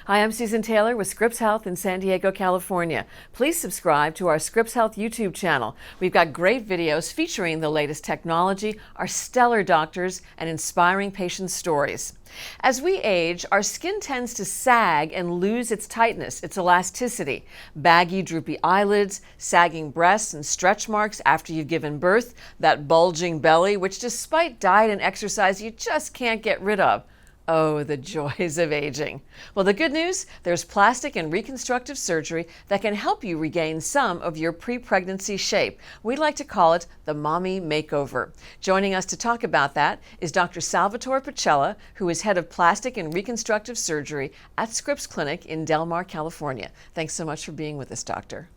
Hi, I'm Susan Taylor with Scripps Health in San Diego, California. Please subscribe to our Scripps Health YouTube channel. We've got great videos featuring the latest technology, our stellar doctors, and inspiring patient stories. As we age, our skin tends to sag and lose its tightness, its elasticity. Baggy, droopy eyelids, sagging breasts, and stretch marks after you've given birth, that bulging belly, which despite diet and exercise, you just can't get rid of. Oh, the joys of aging. Well, the good news, there's plastic and reconstructive surgery that can help you regain some of your pre-pregnancy shape. We like to call it the mommy makeover. Joining us to talk about that is Dr. Salvatore Pacella, who is head of plastic and reconstructive surgery at Scripps Clinic in Del Mar, California. Thanks so much for being with us, doctor.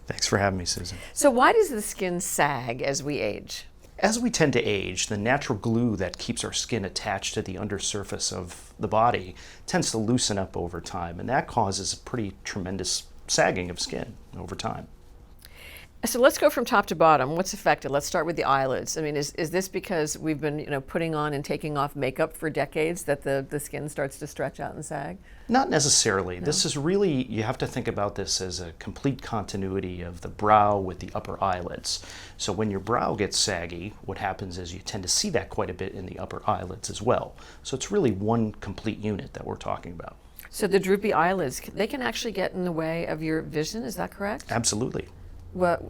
Thanks for having me, Susan. So why does the skin sag as we age? As we tend to age, the natural glue that keeps our skin attached to the undersurface of the body tends to loosen up over time, and that causes a pretty tremendous sagging of skin over time. So let's go from top to bottom. What's affected? Let's start with the eyelids. I mean, is this because we've been putting on and taking off makeup for decades that the skin starts to stretch out and sag? Not necessarily. No? This is really, you have to think about this as a complete continuity of the brow with the upper eyelids. So when your brow gets saggy, what happens is you tend to see that quite a bit in the upper eyelids as well. So it's really one complete unit that we're talking about. So the droopy eyelids, they can actually get in the way of your vision, is that correct? Absolutely. What,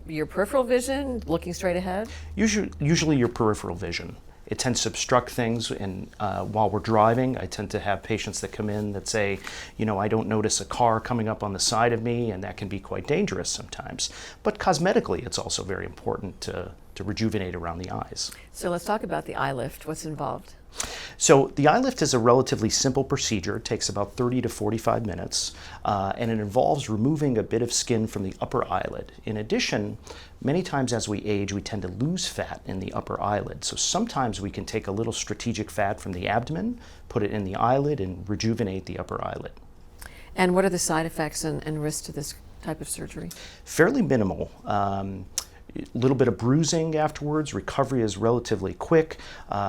your peripheral vision, looking straight ahead? Usually your peripheral vision. It tends to obstruct things, and while we're driving, I tend to have patients that come in that say, I don't notice a car coming up on the side of me, and that can be quite dangerous sometimes. But cosmetically, it's also very important to rejuvenate around the eyes. So let's talk about the eye lift. What's involved? So the eye lift is a relatively simple procedure. It takes about 30 to 45 minutes, and it involves removing a bit of skin from the upper eyelid. In addition, many times as we age, we tend to lose fat in the upper eyelid. So sometimes we can take a little strategic fat from the abdomen, put it in the eyelid, and rejuvenate the upper eyelid. And what are the side effects and risks to this type of surgery? Fairly minimal. A little bit of bruising afterwards. Recovery is relatively quick.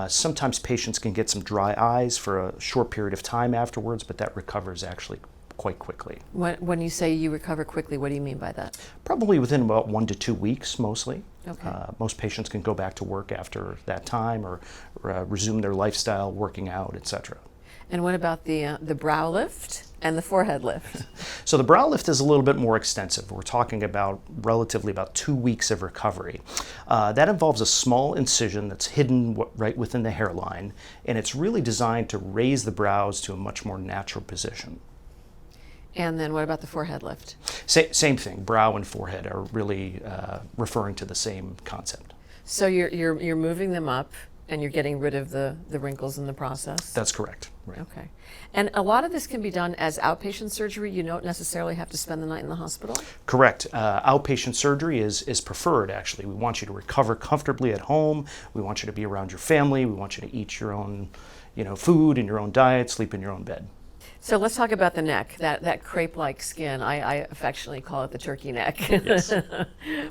Sometimes patients can get some dry eyes for a short period of time afterwards, but that recovers actually quite quickly. When you say you recover quickly, what do you mean by that? Probably within about 1 to 2 weeks, mostly. Okay. Most patients can go back to work after that time or resume their lifestyle, working out, etc. And what about the brow lift and the forehead lift? So the brow lift is a little bit more extensive. We're talking about relatively about 2 weeks of recovery. That involves a small incision that's hidden right within the hairline, and it's really designed to raise the brows to a much more natural position. And then what about the forehead lift? Same thing. Brow and forehead are really referring to the same concept. So you're moving them up, and you're getting rid of the wrinkles in the process? That's correct. Right. Okay. And a lot of this can be done as outpatient surgery. You don't necessarily have to spend the night in the hospital? Correct. Outpatient surgery is preferred, actually. We want you to recover comfortably at home. We want you to be around your family. We want you to eat your own food and your own diet, sleep in your own bed. So let's talk about the neck, that crepe-like skin. I affectionately call it the turkey neck. Yes.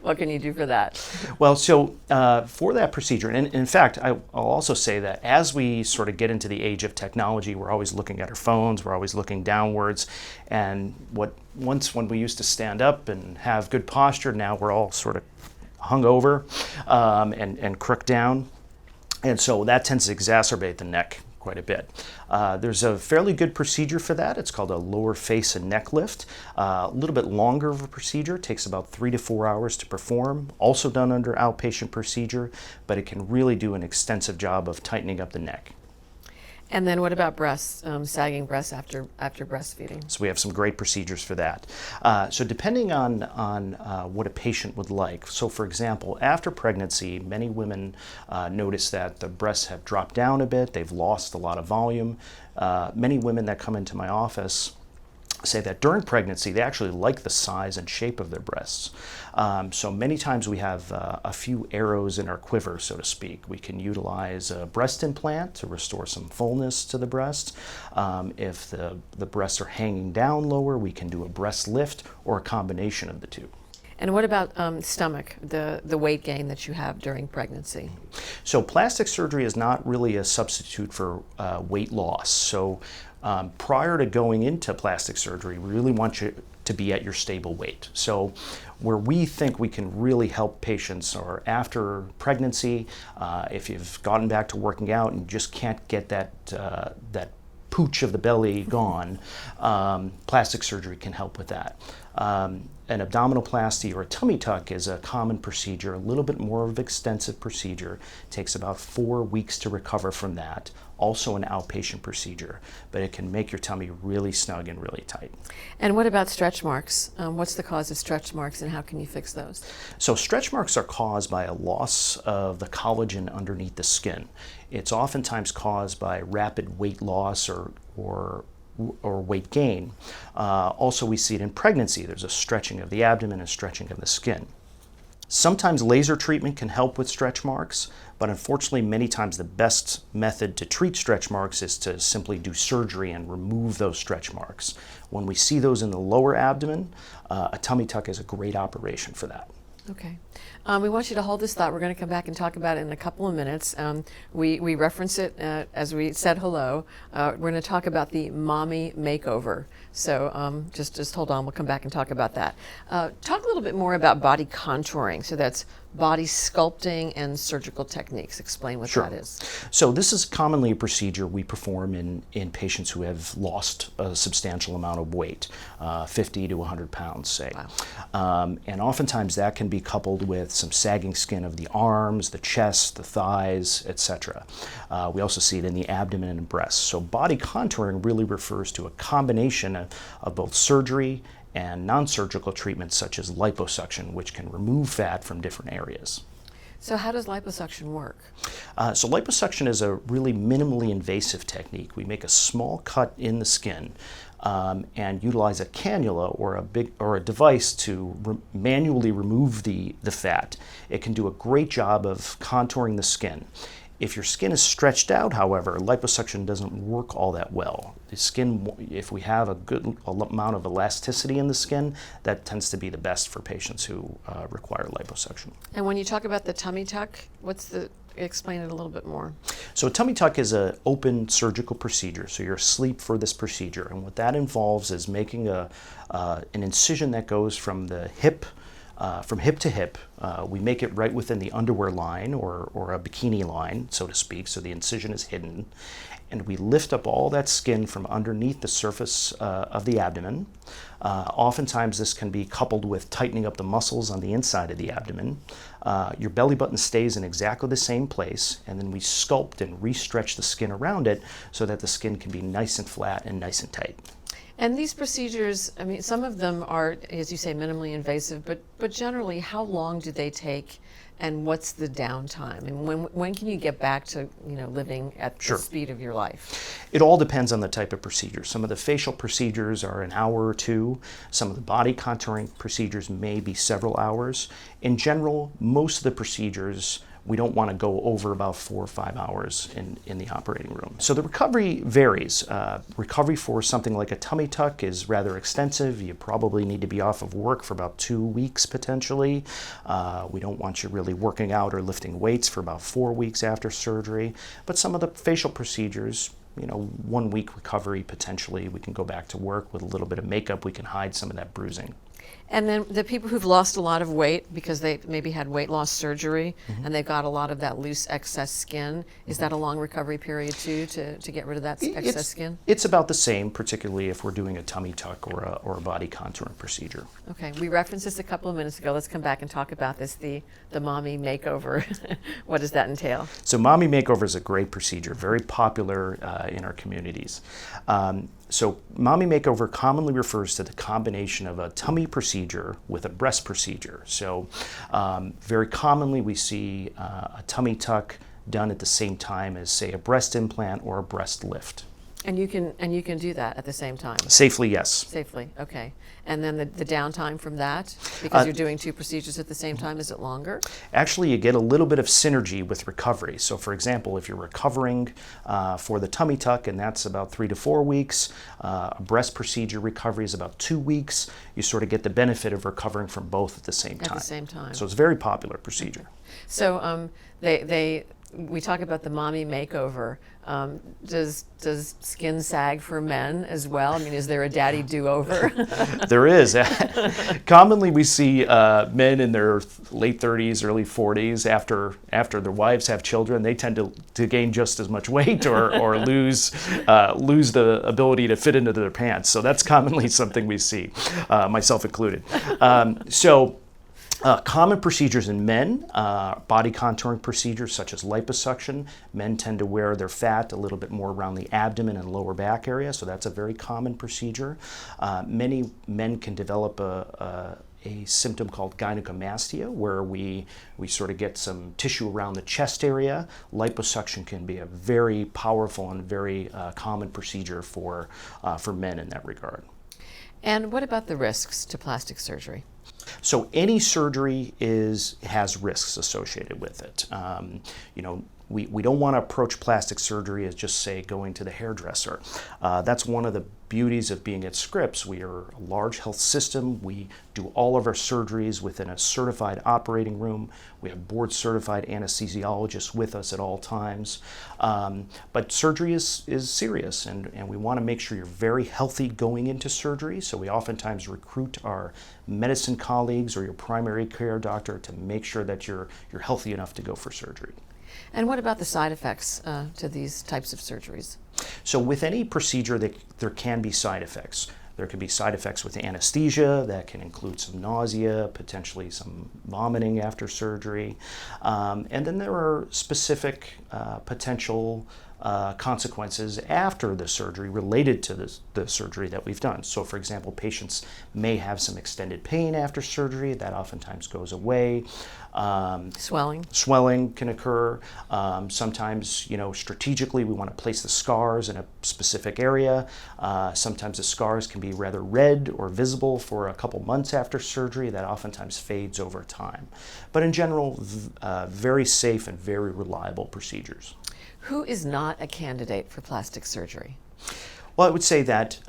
What can you do for that? Well, so for that procedure, and in fact, I'll also say that as we sort of get into the age of technology, we're always looking at our phones, we're always looking downwards, and when we used to stand up and have good posture, now we're all sort of hung over and crooked down, and so that tends to exacerbate the neck quite a bit. There's a fairly good procedure for that. It's called a lower face and neck lift. A little bit longer of a procedure. It takes about 3 to 4 hours to perform. Also done under outpatient procedure, but it can really do an extensive job of tightening up the neck. And then what about breasts, sagging breasts after breastfeeding? So we have some great procedures for that. So depending on what a patient would like. So for example, after pregnancy, many women notice that the breasts have dropped down a bit. They've lost a lot of volume. Many women that come into my office say that during pregnancy they actually like the size and shape of their breasts. So many times we have a few arrows in our quiver, so to speak. We can utilize a breast implant to restore some fullness to the breast. If the breasts are hanging down lower, we can do a breast lift or a combination of the two. And what about stomach, the weight gain that you have during pregnancy? So plastic surgery is not really a substitute for weight loss. So Prior to going into plastic surgery, we really want you to be at your stable weight. So where we think we can really help patients are after pregnancy, if you've gotten back to working out and just can't get that pooch of the belly gone, plastic surgery can help with that. An abdominoplasty or a tummy tuck is a common procedure, a little bit more of an extensive procedure. It takes about 4 weeks to recover from that. Also an outpatient procedure, but it can make your tummy really snug and really tight. And what about stretch marks? What's the cause of stretch marks and how can you fix those? So stretch marks are caused by a loss of the collagen underneath the skin. It's oftentimes caused by rapid weight loss or weight gain. Also, we see it in pregnancy. There's a stretching of the abdomen and stretching of the skin. Sometimes laser treatment can help with stretch marks, but unfortunately many times the best method to treat stretch marks is to simply do surgery and remove those stretch marks. When we see those in the lower abdomen, a tummy tuck is a great operation for that. Okay. We want you to hold this thought. We're going to come back and talk about it in a couple of minutes. We reference it as we said hello. We're going to talk about the mommy makeover. So just hold on. We'll come back and talk about that. Talk a little bit more about body contouring. So that's body sculpting and surgical techniques. Explain what Sure. that is. So this is commonly a procedure we perform in patients who have lost a substantial amount of weight, 50 to 100 pounds, say. Wow. And oftentimes that can be coupled with some sagging skin of the arms, the chest, the thighs, etc. We also see it in the abdomen and breasts. So body contouring really refers to a combination of both surgery and non-surgical treatments such as liposuction, which can remove fat from different areas. So how does liposuction work? So liposuction is a really minimally invasive technique. We make a small cut in the skin and utilize a cannula or a device to manually remove the fat. It can do a great job of contouring the skin. If your skin is stretched out, however, liposuction doesn't work all that well. The skin, if we have a good amount of elasticity in the skin, that tends to be the best for patients who require liposuction. And when you talk about the tummy tuck, explain it a little bit more. So a tummy tuck is an open surgical procedure. So you're asleep for this procedure. And what that involves is making an incision that goes from the hip to hip. We make it right within the underwear line or a bikini line, so to speak, so the incision is hidden. And we lift up all that skin from underneath the surface of the abdomen. Oftentimes this can be coupled with tightening up the muscles on the inside of the abdomen. Your belly button stays in exactly the same place, and then we sculpt and re-stretch the skin around it so that the skin can be nice and flat and nice and tight. And these procedures, I mean, some of them are, as you say, minimally invasive, but generally, how long do they take, and what's the downtime? And when can you get back to living at Sure. the speed of your life? It all depends on the type of procedure. Some of the facial procedures are an hour or two. Some of the body contouring procedures may be several hours. In general, most of the procedures we don't want to go over about 4 or 5 hours in the operating room. So the recovery varies. Recovery for something like a tummy tuck is rather extensive. You probably need to be off of work for about 2 weeks potentially. We don't want you really working out or lifting weights for about 4 weeks after surgery. But some of the facial procedures, 1 week recovery potentially. We can go back to work with a little bit of makeup. We can hide some of that bruising. And then the people who've lost a lot of weight because they maybe had weight loss surgery and they've got a lot of that loose excess skin, is that a long recovery period too to get rid of that excess skin? It's about the same, particularly if we're doing a tummy tuck or a body contouring procedure. Okay, we referenced this a couple of minutes ago. Let's come back and talk about this, the mommy makeover. What does that entail? So mommy makeover is a great procedure, very popular in our communities. So mommy makeover commonly refers to the combination of a tummy procedure with a breast procedure. So very commonly we see a tummy tuck done at the same time as, say, a breast implant or a breast lift. And you can do that at the same time? Safely, yes. Safely, okay. And then the downtime from that, because you're doing two procedures at the same time, is it longer? Actually, you get a little bit of synergy with recovery. So for example, if you're recovering for the tummy tuck, and that's about 3 to 4 weeks, a breast procedure recovery is about 2 weeks, you sort of get the benefit of recovering from both at the same time. At the same time. So it's a very popular procedure. So we talk about the mommy makeover. Does skin sag for men as well? I mean, is there a daddy do-over? There is. Commonly, we see men in their late 30s, early 40s, after their wives have children, they tend to gain just as much weight or lose the ability to fit into their pants. So that's commonly something we see, myself included. Common procedures in men, body contouring procedures such as liposuction. Men tend to wear their fat a little bit more around the abdomen and lower back area, so that's a very common procedure. Many men can develop a symptom called gynecomastia, where we sort of get some tissue around the chest area. Liposuction can be a very powerful and very common procedure for men in that regard. And what about the risks to plastic surgery? So any surgery has risks associated with it. We don't want to approach plastic surgery as just, say, going to the hairdresser. That's one of the beauties of being at Scripps. We are a large health system. We do all of our surgeries within a certified operating room. We have board-certified anesthesiologists with us at all times. But surgery is serious, and we want to make sure you're very healthy going into surgery. So we oftentimes recruit our medicine colleagues or your primary care doctor to make sure that you're healthy enough to go for surgery. And what about the side effects to these types of surgeries? So with any procedure, there can be side effects. There can be side effects with anesthesia that can include some nausea, potentially some vomiting after surgery. And then there are specific potential consequences after the surgery related to the surgery that we've done. So for example, patients may have some extended pain after surgery. That oftentimes goes away. Swelling can occur. Sometimes, strategically we want to place the scars in a specific area. Sometimes the scars can be rather red or visible for a couple months after surgery. That oftentimes fades over time. But in general, very safe and very reliable procedures. Who is not a candidate for plastic surgery? Well, I would say that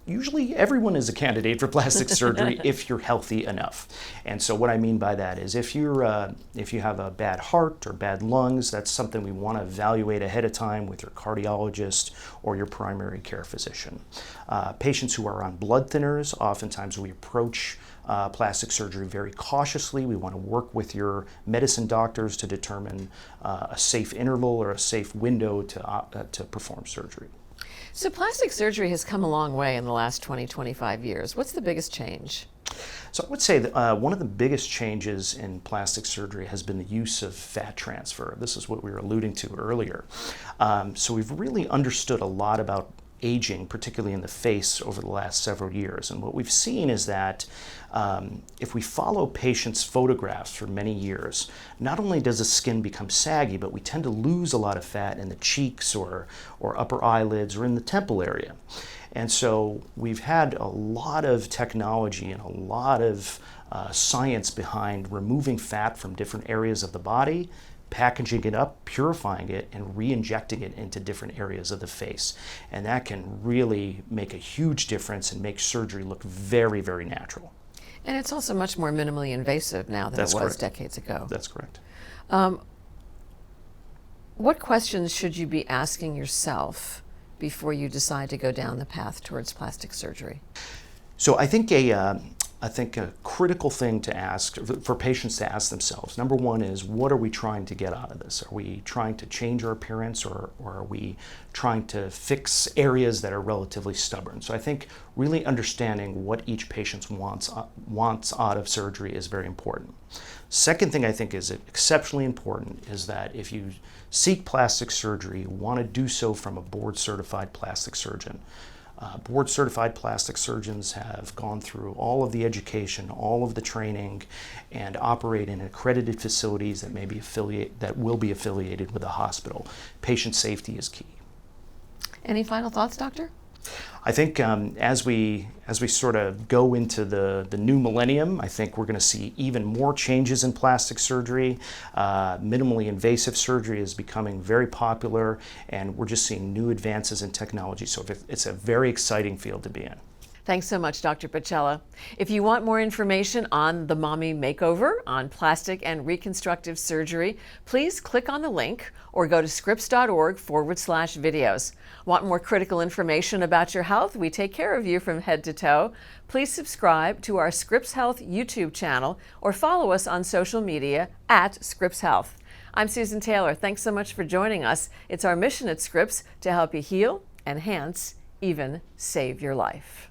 usually everyone is a candidate for plastic surgery if you're healthy enough. And so what I mean by that is if you have a bad heart or bad lungs, that's something we want to evaluate ahead of time with your cardiologist or your primary care physician. Patients who are on blood thinners, oftentimes we approach plastic surgery very cautiously. We want to work with your medicine doctors to determine a safe interval or a safe window to perform surgery. So plastic surgery has come a long way in the last 25 years. What's the biggest change? So I would say that one of the biggest changes in plastic surgery has been the use of fat transfer. This is what we were alluding to earlier. So we've really understood a lot about aging, particularly in the face, over the last several years. And what we've seen is that if we follow patients' photographs for many years, not only does the skin become saggy, but we tend to lose a lot of fat in the cheeks or upper eyelids or in the temple area. And so we've had a lot of technology and a lot of science behind removing fat from different areas of the body, packaging it up, purifying it, and re-injecting it into different areas of the face. And that can really make a huge difference and make surgery look very, very natural. And it's also much more minimally invasive now than it was decades ago. That's correct. What questions should you be asking yourself before you decide to go down the path towards plastic surgery? So I think a critical thing to ask, for patients to ask themselves, number one is, what are we trying to get out of this? Are we trying to change our appearance, or are we trying to fix areas that are relatively stubborn? So I think really understanding what each patient wants out of surgery is very important. Second thing I think is exceptionally important is that if you seek plastic surgery, you want to do so from a board-certified plastic surgeon. Board-certified plastic surgeons have gone through all of the education, all of the training, and operate in accredited facilities that will be affiliated with a hospital. Patient safety is key. Any final thoughts, doctor? I think as we sort of go into the new millennium, I think we're going to see even more changes in plastic surgery. Minimally invasive surgery is becoming very popular, and we're just seeing new advances in technology. So it's a very exciting field to be in. Thanks so much, Dr. Pacella. If you want more information on the Mommy Makeover, on plastic and reconstructive surgery, please click on the link or go to scripps.org/videos. Want more critical information about your health? We take care of you from head to toe. Please subscribe to our Scripps Health YouTube channel or follow us on social media at Scripps Health. I'm Susan Taylor. Thanks so much for joining us. It's our mission at Scripps to help you heal, enhance, even save your life.